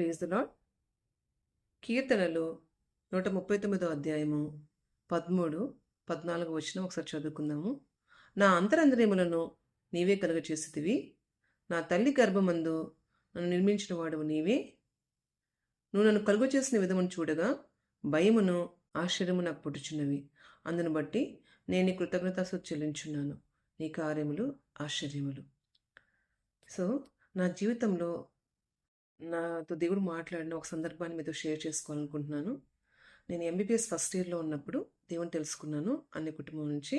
Praise the lord. కీర్తనలు 139 అధ్యాయము 13, 14 వచనం ఒకసారి చదువుకుందాము. నా అంతరంద్రియములను నీవే కలుగచేసితివి, నా తల్లి గర్భమందు నన్ను నిర్మించిన వాడవు నీవే. నువ్వు నన్ను కలుగచేసిన విధమును చూడగా భయమును ఆశ్చర్యము నాకు పుట్టుచున్నవి. అందును బట్టి నేను నీ కృతజ్ఞతాస్తుతి చెల్లించున్నాను. నీ కార్యములు ఆశ్చర్యములు. సో నా జీవితంలో నాతో దేవుడు మాట్లాడిన ఒక సందర్భాన్ని మీతో షేర్ చేసుకోవాలనుకుంటున్నాను. నేను ఎంబీబీఎస్ ఫస్ట్ ఇయర్లో ఉన్నప్పుడు దేవుని తెలుసుకున్నాను. అన్ని కుటుంబం నుంచి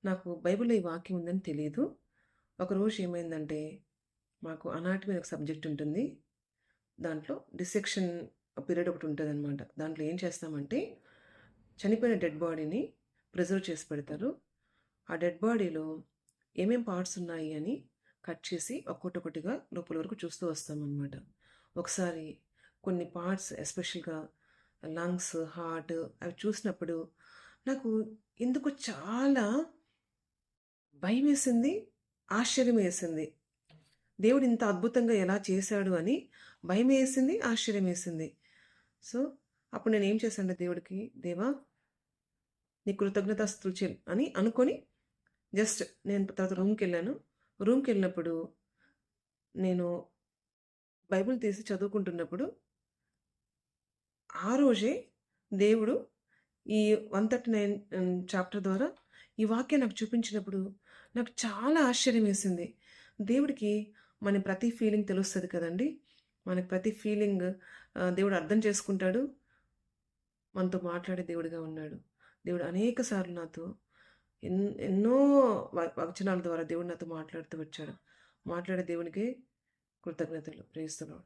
నాకు బైబిల్లో ఈ వాక్యం ఉందని తెలియదు. ఒకరోజు ఏమైందంటే, మాకు అనాటమీ ఒక సబ్జెక్ట్ ఉంటుంది. దాంట్లో డిసెక్షన్ పీరియడ్ ఒకటి ఉంటుంది అనమాట. దాంట్లో ఏం చేస్తామంటే, చనిపోయిన డెడ్ బాడీని ప్రిజర్వ్ చేసి పెడతారు. ఆ డెడ్ బాడీలో ఏమేం పార్ట్స్ ఉన్నాయి అని కట్ చేసి ఒక్కొక్కటిగా లోపల వరకు చూస్తూ వస్తామన్నమాట. ఒకసారి కొన్ని పార్ట్స్ ఎస్పెషల్గా లంగ్స్, హార్ట్ అవి చూసినప్పుడు నాకు ఎందుకు చాలా భయం వేసింది, ఆశ్చర్యం వేసింది. దేవుడు ఇంత అద్భుతంగా ఎలా చేశాడు అని భయం వేసింది, ఆశ్చర్యం వేసింది. సో అప్పుడు నేను ఏం చేశాను, దేవుడికి, దేవా నీ కృతజ్ఞతాస్తుతులు అని అనుకొని జస్ట్ నేను తర్వాత రూమ్కి వెళ్ళాను. రూమ్కి వెళ్ళినప్పుడు నేను బైబిల్ తీసి చదువుకుంటున్నప్పుడు ఆ రోజే దేవుడు ఈ 139 చాప్టర్ ద్వారా ఈ వాక్యం నాకు చూపించినప్పుడు నాకు చాలా ఆశ్చర్యం వేసింది. దేవుడికి మన ప్రతి ఫీలింగ్ తెలుస్తుంది కదండి. మనకు ప్రతి ఫీలింగ్ దేవుడు అర్థం చేసుకుంటాడు. మనతో మాట్లాడే దేవుడిగా ఉన్నాడు. దేవుడు అనేక సార్లు నాతో ఎన్నో వచనాల ద్వారా దేవుడు నాతో మాట్లాడుతూ వచ్చాడు. మాట్లాడే దేవునికి కృతజ్ఞతలు. Praise the lord.